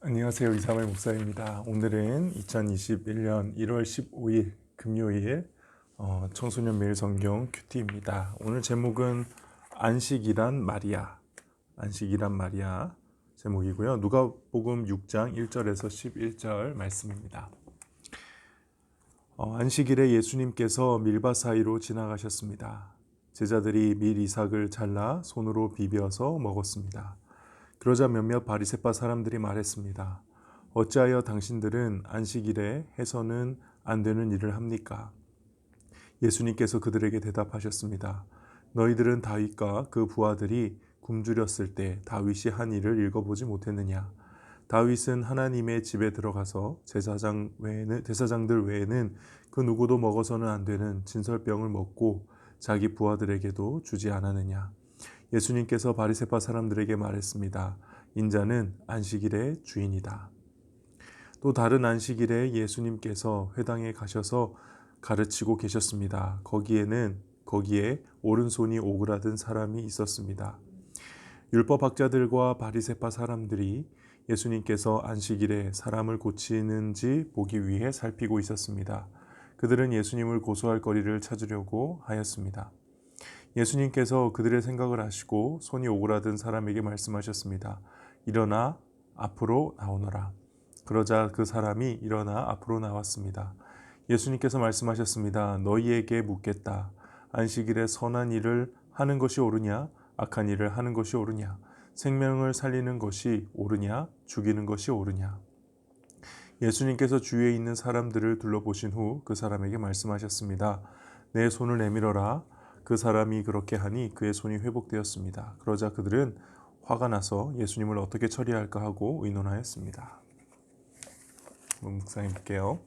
안녕하세요. 이사회 목사입니다. 오늘은 2021년 1월 15일 금요일 청소년 매일 성경 큐티입니다. 오늘 제목은 안식이란 말이야. 안식이란 말이야. 제목이고요. 누가복음 6장 1절에서 11절 말씀입니다. 안식일에 예수님께서 밀밭 사이로 지나가셨습니다. 제자들이 밀 이삭을 잘라 손으로 비벼서 먹었습니다. 그러자 몇몇 바리새파 사람들이 말했습니다. 어찌하여 당신들은 안식일에 해서는 안 되는 일을 합니까? 예수님께서 그들에게 대답하셨습니다. 너희들은 다윗과 그 부하들이 굶주렸을 때 다윗이 한 일을 읽어보지 못했느냐? 다윗은 하나님의 집에 들어가서 제사장들 외에는 그 누구도 먹어서는 안 되는 진설병을 먹고 자기 부하들에게도 주지 않았느냐? 예수님께서 바리새파 사람들에게 말했습니다. 인자는 안식일의 주인이다. 또 다른 안식일에 예수님께서 회당에 가셔서 가르치고 계셨습니다. 거기에 오른손이 오그라든 사람이 있었습니다. 율법학자들과 바리새파 사람들이 예수님께서 안식일에 사람을 고치는지 보기 위해 살피고 있었습니다. 그들은 예수님을 고소할 거리를 찾으려고 하였습니다. 예수님께서 그들의 생각을 아시고 손이 오그라든 사람에게 말씀하셨습니다. 일어나 앞으로 나오너라. 그러자 그 사람이 일어나 앞으로 나왔습니다. 예수님께서 말씀하셨습니다. 너희에게 묻겠다. 안식일에 선한 일을 하는 것이 옳으냐? 악한 일을 하는 것이 옳으냐? 생명을 살리는 것이 옳으냐? 죽이는 것이 옳으냐? 예수님께서 주위에 있는 사람들을 둘러보신 후 그 사람에게 말씀하셨습니다. 내 손을 내밀어라. 그 사람이 그렇게 하니 그의 손이 회복되었습니다. 그러자 그들은 화가 나서 예수님을 어떻게 처리할까 하고 의논하였습니다. 묵상해 볼게요.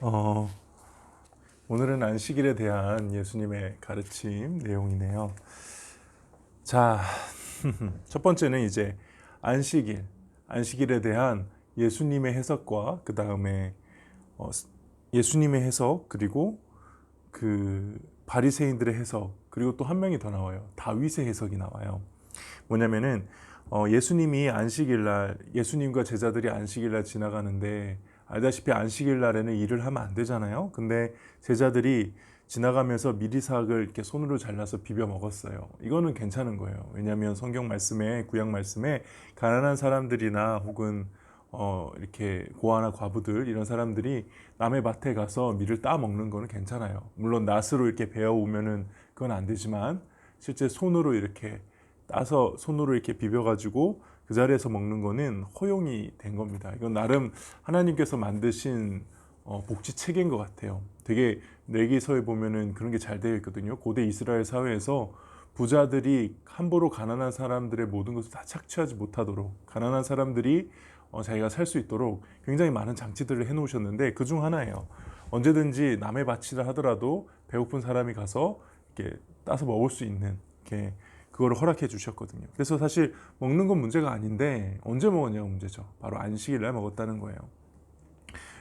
어, 오늘은 안식일에 대한 예수님의 가르침 내용이네요. 자, 첫 번째는 이제 안식일에 대한 예수님의 해석과 그 다음에 예수님의 해석 그리고 그 바리새인들의 해석 그리고 또 한 명이 더 나와요. 다윗의 해석이 나와요. 뭐냐면은 예수님이 안식일날 예수님과 제자들이 안식일날 지나가는데 알다시피 안식일날에는 일을 하면 안 되잖아요. 근데 제자들이 지나가면서 미리삭을 이렇게 손으로 잘라서 비벼 먹었어요. 이거는 괜찮은 거예요. 왜냐하면 성경 말씀에 구약 말씀에 가난한 사람들이나 혹은 이렇게 고아나 과부들 이런 사람들이 남의 밭에 가서 밀을 따 먹는 거는 괜찮아요. 물론 낫으로 이렇게 베어 오면은 그건 안 되지만 실제 손으로 이렇게 따서 손으로 이렇게 비벼가지고 그 자리에서 먹는 거는 허용이 된 겁니다. 이건 나름 하나님께서 만드신 복지 체계인 것 같아요. 되게 레위기서에 보면은 그런 게 잘 되어 있거든요. 고대 이스라엘 사회에서 부자들이 함부로 가난한 사람들의 모든 것을 다 착취하지 못하도록 가난한 사람들이 자기가 살 수 있도록 굉장히 많은 장치들을 해놓으셨는데 그 중 하나예요. 언제든지 남의 밭이라 하더라도 배고픈 사람이 가서 이렇게 따서 먹을 수 있는 이렇게 그거를 허락해 주셨거든요. 그래서 사실 먹는 건 문제가 아닌데 언제 먹었냐가 문제죠. 바로 안식일 날 먹었다는 거예요.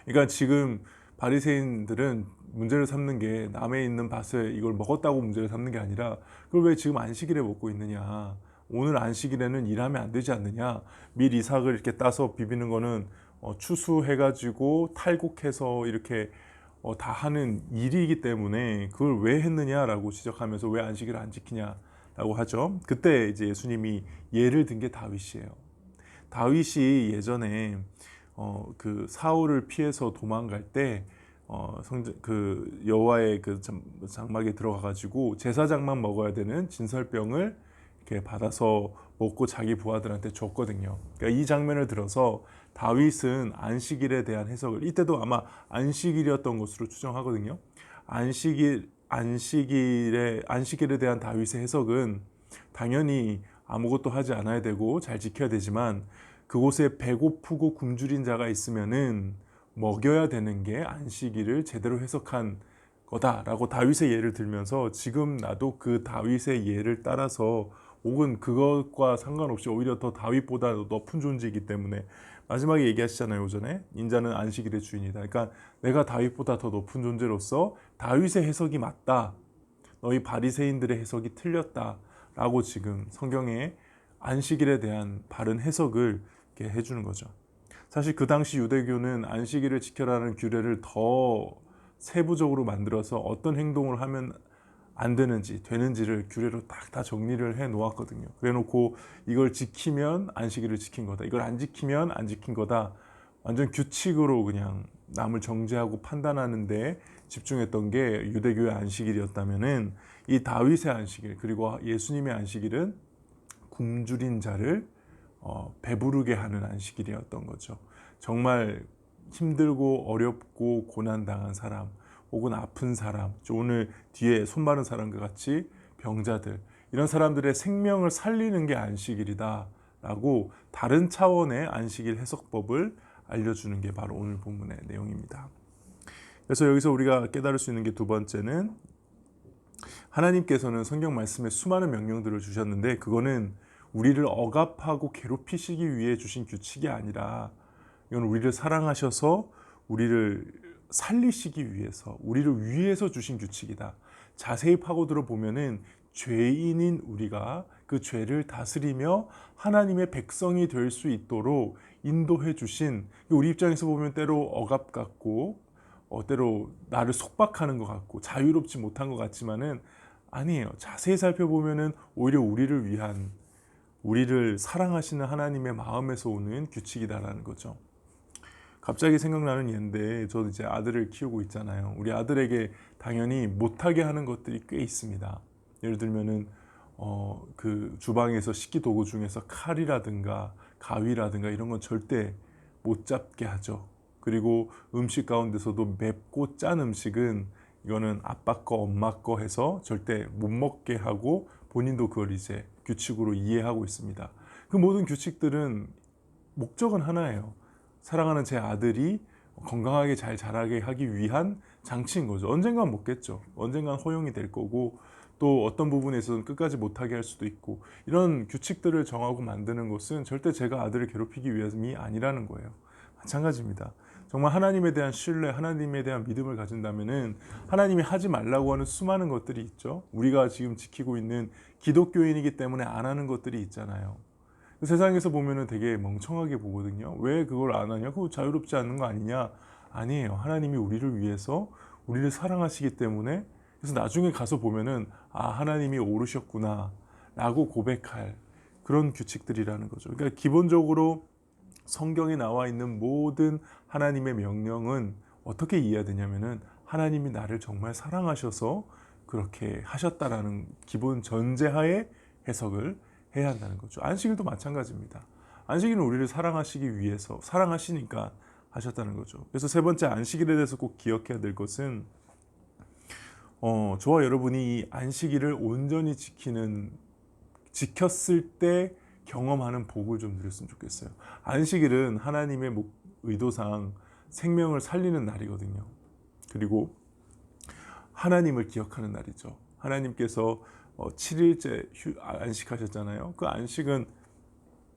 그러니까 지금 바리새인들은 문제를 삼는 게 남의 있는 밭에 이걸 먹었다고 문제를 삼는 게 아니라 그걸 왜 지금 안식일에 먹고 있느냐. 오늘 안식일에는 일하면 안 되지 않느냐. 밀 이삭을 이렇게 따서 비비는 거는 추수해가지고 탈곡해서 이렇게 다 하는 일이기 때문에 그걸 왜 했느냐라고 지적하면서 왜 안식일을 안 지키냐라고 하죠. 그때 이제 예수님이 예를 든 게 다윗이에요. 다윗이 예전에 그 사울을 피해서 도망갈 때 그 여호와의 그 장막에 들어가 가지고 제사장만 먹어야 되는 진설병을 이렇게 받아서 먹고 자기 부하들한테 줬거든요. 그러니까 이 장면을 들어서 다윗은 안식일에 대한 해석을 이때도 아마 안식일이었던 것으로 추정하거든요. 안식일에 대한 다윗의 해석은 당연히 아무것도 하지 않아야 되고 잘 지켜야 되지만 그곳에 배고프고 굶주린 자가 있으면은 먹여야 되는 게 안식일을 제대로 해석한 거다라고 다윗의 예를 들면서 지금 나도 그 다윗의 예를 따라서 혹은 그것과 상관없이 오히려 더 다윗보다 높은 존재이기 때문에 마지막에 얘기하시잖아요. 오전에 인자는 안식일의 주인이다. 그러니까 내가 다윗보다 더 높은 존재로서 다윗의 해석이 맞다. 너희 바리새인들의 해석이 틀렸다라고 지금 성경의 안식일에 대한 바른 해석을 이렇게 해주는 거죠. 사실 그 당시 유대교는 안식일을 지켜라는 규례를 더 세부적으로 만들어서 어떤 행동을 하면 안 되는지 되는지를 규례로 딱 다 정리를 해 놓았거든요. 그래 놓고 이걸 지키면 안식일을 지킨 거다. 이걸 안 지키면 안 지킨 거다. 완전 규칙으로 그냥 남을 정죄하고 판단하는 데 집중했던 게 유대교의 안식일이었다면은 이 다윗의 안식일 그리고 예수님의 안식일은 굶주린 자를 배부르게 하는 안식일이었던 거죠. 정말 힘들고 어렵고 고난당한 사람 혹은 아픈 사람, 오늘 뒤에 손 마른 사람과 같이 병자들 이런 사람들의 생명을 살리는 게 안식일이다 라고 다른 차원의 안식일 해석법을 알려주는 게 바로 오늘 본문의 내용입니다. 그래서 여기서 우리가 깨달을 수 있는 게 두 번째는 하나님께서는 성경 말씀에 수많은 명령들을 주셨는데 그거는 우리를 억압하고 괴롭히시기 위해 주신 규칙이 아니라 이건 우리를 사랑하셔서 우리를 살리시기 위해서 우리를 위해서 주신 규칙이다. 자세히 파고들어 보면은 죄인인 우리가 그 죄를 다스리며 하나님의 백성이 될 수 있도록 인도해 주신 우리 입장에서 보면 때로 억압 같고 때로 나를 속박하는 것 같고 자유롭지 못한 것 같지만은 아니에요. 자세히 살펴보면은 오히려 우리를 위한 우리를 사랑하시는 하나님의 마음에서 오는 규칙이다라는 거죠. 갑자기 생각나는 예인데 저도 이제 아들을 키우고 있잖아요. 우리 아들에게 당연히 못하게 하는 것들이 꽤 있습니다. 예를 들면은 그 주방에서 식기 도구 중에서 칼이라든가 가위라든가 이런 건 절대 못 잡게 하죠. 그리고 음식 가운데서도 맵고 짠 음식은 이거는 아빠 거 엄마 거 해서 절대 못 먹게 하고 본인도 그걸 이제 규칙으로 이해하고 있습니다. 그 모든 규칙들은 목적은 하나예요. 사랑하는 제 아들이 건강하게 잘 자라게 하기 위한 장치인 거죠. 언젠간 먹겠죠. 언젠간 허용이 될 거고 또 어떤 부분에서는 끝까지 못하게 할 수도 있고 이런 규칙들을 정하고 만드는 것은 절대 제가 아들을 괴롭히기 위함이 아니라는 거예요. 마찬가지입니다. 정말 하나님에 대한 신뢰, 하나님에 대한 믿음을 가진다면은 하나님이 하지 말라고 하는 수많은 것들이 있죠. 우리가 지금 지키고 있는 기독교인이기 때문에 안 하는 것들이 있잖아요. 세상에서 보면은 되게 멍청하게 보거든요. 왜 그걸 안 하냐? 그거 자유롭지 않는 거 아니냐? 아니에요. 하나님이 우리를 위해서 우리를 사랑하시기 때문에 그래서 나중에 가서 보면은 아, 하나님이 옳으셨구나 라고 고백할 그런 규칙들이라는 거죠. 그러니까 기본적으로 성경에 나와 있는 모든 하나님의 명령은 어떻게 이해해야 되냐면은 하나님이 나를 정말 사랑하셔서 그렇게 하셨다라는 기본 전제하에 해석을 해야 한다는 거죠. 안식일도 마찬가지입니다. 안식일은 우리를 사랑하시기 위해서 사랑하시니까 하셨다는 거죠. 그래서 세 번째 안식일에 대해서 꼭 기억해야 될 것은 저와 여러분이 이 안식일을 온전히 지켰을 때 경험하는 복을 좀 누렸으면 좋겠어요. 안식일은 하나님의 의도상 생명을 살리는 날이거든요. 그리고 하나님을 기억하는 날이죠. 하나님께서 7일째 안식하셨잖아요. 그 안식은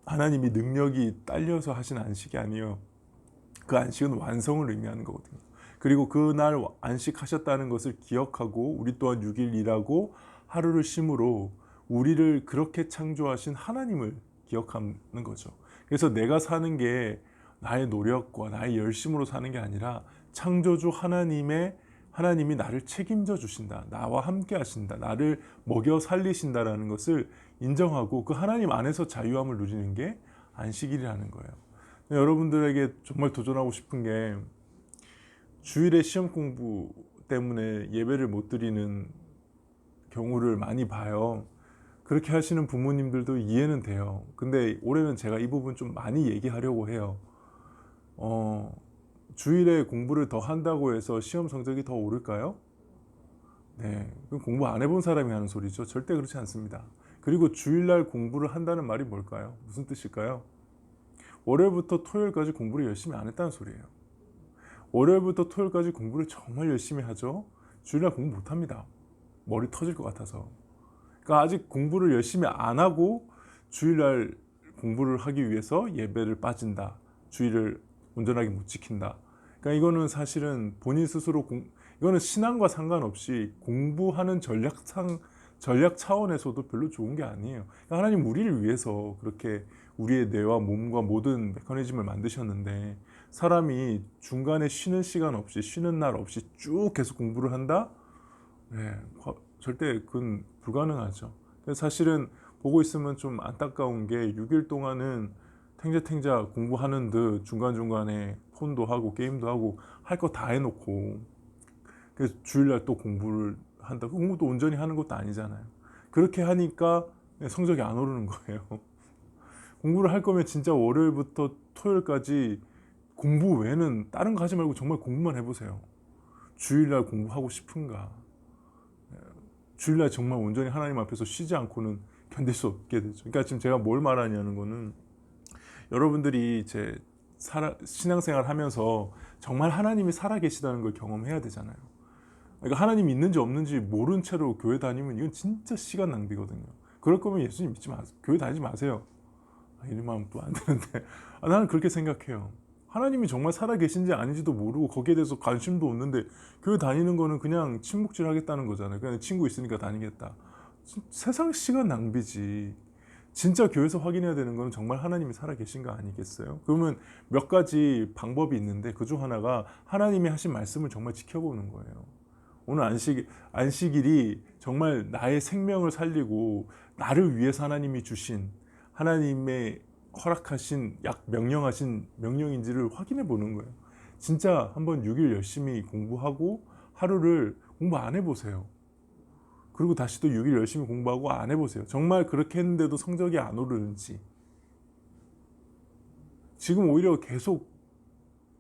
하나님이 능력이 딸려서 하신 안식이 아니에요. 그 안식은 완성을 의미하는 거거든요. 그리고 그날 안식하셨다는 것을 기억하고 우리 또한 6일 일하고 하루를 쉼으로 우리를 그렇게 창조하신 하나님을 기억하는 거죠. 그래서 내가 사는 게 나의 노력과 나의 열심으로 사는 게 아니라 창조주 하나님이 나를 책임져 주신다. 나와 함께 하신다. 나를 먹여 살리신다라는 것을 인정하고 그 하나님 안에서 자유함을 누리는 게 안식일이라는 거예요. 여러분들에게 정말 도전하고 싶은 게 주일에 시험 공부 때문에 예배를 못 드리는 경우를 많이 봐요. 그렇게 하시는 부모님들도 이해는 돼요. 근데 올해는 제가 이 부분 좀 많이 얘기하려고 해요. 주일에 공부를 더 한다고 해서 시험 성적이 더 오를까요? 네, 그건 공부 안 해본 사람이 하는 소리죠. 절대 그렇지 않습니다. 그리고 주일날 공부를 한다는 말이 뭘까요? 무슨 뜻일까요? 월요일부터 토요일까지 공부를 열심히 안 했다는 소리예요. 월요일부터 토요일까지 공부를 정말 열심히 하죠. 주일날 공부 못합니다. 머리 터질 것 같아서. 그러니까 아직 공부를 열심히 안 하고 주일날 공부를 하기 위해서 예배를 빠진다. 주일을 온전하게 못 지킨다. 그러니까 이거는 사실은 본인 스스로 이거는 신앙과 상관없이 공부하는 전략 차원에서도 별로 좋은 게 아니에요. 그러니까 하나님 우리를 위해서 그렇게 우리의 뇌와 몸과 모든 메커니즘을 만드셨는데 사람이 중간에 쉬는 시간 없이 쉬는 날 없이 쭉 계속 공부를 한다? 네, 절대 그건 불가능하죠. 사실은 보고 있으면 좀 안타까운 게 6일 동안은 탱자탱자 공부하는 듯 중간중간에 폰도 하고 게임도 하고 할 거 다 해놓고 그래서 주일날 또 공부를 한다. 공부도 온전히 하는 것도 아니잖아요. 그렇게 하니까 성적이 안 오르는 거예요. 공부를 할 거면 진짜 월요일부터 토요일까지 공부 외에는 다른 거 하지 말고 정말 공부만 해보세요. 주일날 공부하고 싶은가? 주일날 정말 온전히 하나님 앞에서 쉬지 않고는 견딜 수 없게 되죠. 그러니까 지금 제가 뭘 말하냐는 거는 여러분들이 신앙생활 하면서 정말 하나님이 살아계시다는 걸 경험해야 되잖아요. 그러니까 하나님이 있는지 없는지 모른 채로 교회 다니면 이건 진짜 시간 낭비거든요. 그럴 거면 예수님 믿지 마세요. 교회 다니지 마세요. 이러면 또 안 되는데 나는 그렇게 생각해요. 하나님이 정말 살아계신지 아닌지도 모르고 거기에 대해서 관심도 없는데 교회 다니는 거는 그냥 친목질 하겠다는 거잖아요. 그냥 친구 있으니까 다니겠다. 세상 시간 낭비지. 진짜 교회에서 확인해야 되는 건 정말 하나님이 살아계신 거 아니겠어요? 그러면 몇 가지 방법이 있는데 그중 하나가 하나님이 하신 말씀을 정말 지켜보는 거예요. 오늘 안식일이 정말 나의 생명을 살리고 나를 위해서 하나님이 주신 하나님의 허락하신 명령하신 명령인지를 확인해 보는 거예요. 진짜 한번 6일 열심히 공부하고 하루를 공부 안 해보세요. 그리고 다시 또 6일 열심히 공부하고 안 해보세요. 정말 그렇게 했는데도 성적이 안 오르는지. 지금 오히려 계속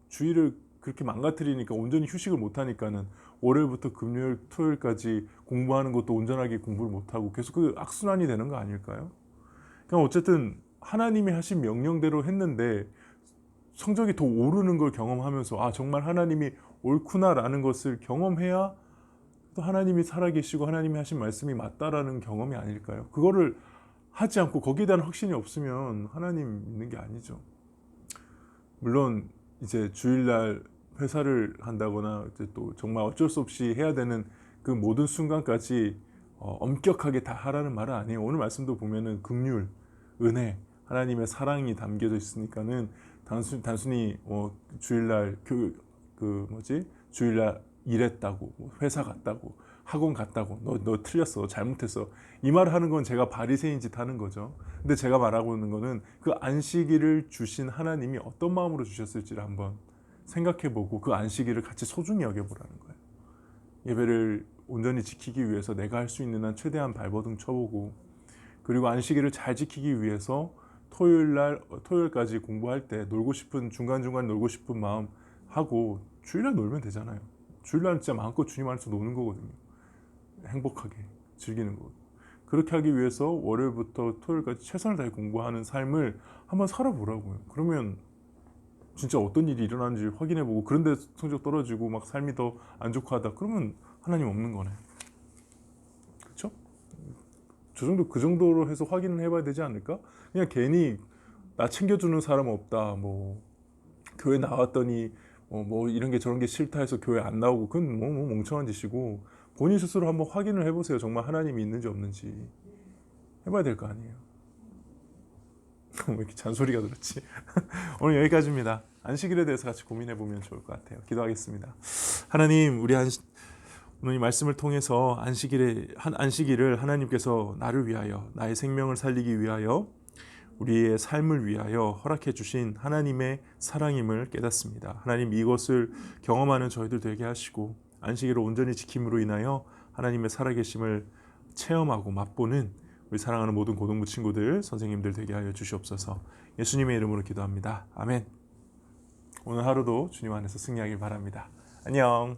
주일을 그렇게 망가뜨리니까 온전히 휴식을 못하니까는 월요일부터 금요일, 토요일까지 공부하는 것도 온전하게 공부를 못하고 계속 그 악순환이 되는 거 아닐까요? 그러니까 어쨌든 하나님이 하신 명령대로 했는데 성적이 더 오르는 걸 경험하면서 아 정말 하나님이 옳구나라는 것을 경험해야 또 하나님이 살아계시고 하나님이 하신 말씀이 맞다라는 경험이 아닐까요? 그거를 하지 않고 거기에 대한 확신이 없으면 하나님 믿는 게 아니죠. 물론 이제 주일날 회사를 한다거나 이제 또 정말 어쩔 수 없이 해야 되는 그 모든 순간까지 엄격하게 다 하라는 말은 아니에요. 오늘 말씀도 보면은 긍휼, 은혜, 하나님의 사랑이 담겨져 있으니까는 단순히 주일날 주일날 일했다고 회사 갔다고 학원 갔다고 너 틀렸어 잘못했어 이 말을 하는 건 제가 바리새인 짓 하는 거죠. 근데 제가 말하고 있는 거는 그 안식일을 주신 하나님이 어떤 마음으로 주셨을지를 한번 생각해보고 그 안식일을 같이 소중히 여겨보라는 거예요. 예배를 온전히 지키기 위해서 내가 할 수 있는 한 최대한 발버둥 쳐보고, 그리고 안식일을 잘 지키기 위해서 토요일까지 공부할 때 놀고 싶은 중간중간 놀고 싶은 마음 하고 주일날 놀면 되잖아요. 주일날 진짜 마음껏 주님 안에서 노는 거거든요. 행복하게 즐기는 거. 그렇게 하기 위해서 월요일부터 토요일까지 최선을 다해 공부하는 삶을 한번 살아보라고요. 그러면 진짜 어떤 일이 일어나는지 확인해보고, 그런데 성적 떨어지고 막 삶이 더 안 좋고 하다 그러면 하나님 없는 거네. 그렇죠? 그 정도로 해서 확인을 해봐야 되지 않을까? 그냥 괜히 나 챙겨주는 사람 없다, 뭐 교회 나왔더니 뭐 이런 게 저런 게 싫다 해서 교회 안 나오고, 그건 뭐 멍청한 짓이고, 본인 스스로 한번 확인을 해보세요. 정말 하나님이 있는지 없는지 해봐야 될 거 아니에요. 왜 이렇게 잔소리가 들었지? 오늘 여기까지입니다. 안식일에 대해서 같이 고민해보면 좋을 것 같아요. 기도하겠습니다. 하나님, 오늘 이 말씀을 통해서 안식일을 하나님께서 나를 위하여, 나의 생명을 살리기 위하여, 우리의 삶을 위하여 허락해 주신 하나님의 사랑임을 깨닫습니다. 하나님, 이것을 경험하는 저희들 되게 하시고 안식일을 온전히 지킴으로 인하여 하나님의 살아계심을 체험하고 맛보는 우리 사랑하는 모든 고등부 친구들, 선생님들 되게 하여 주시옵소서. 예수님의 이름으로 기도합니다. 아멘. 오늘 하루도 주님 안에서 승리하길 바랍니다. 안녕.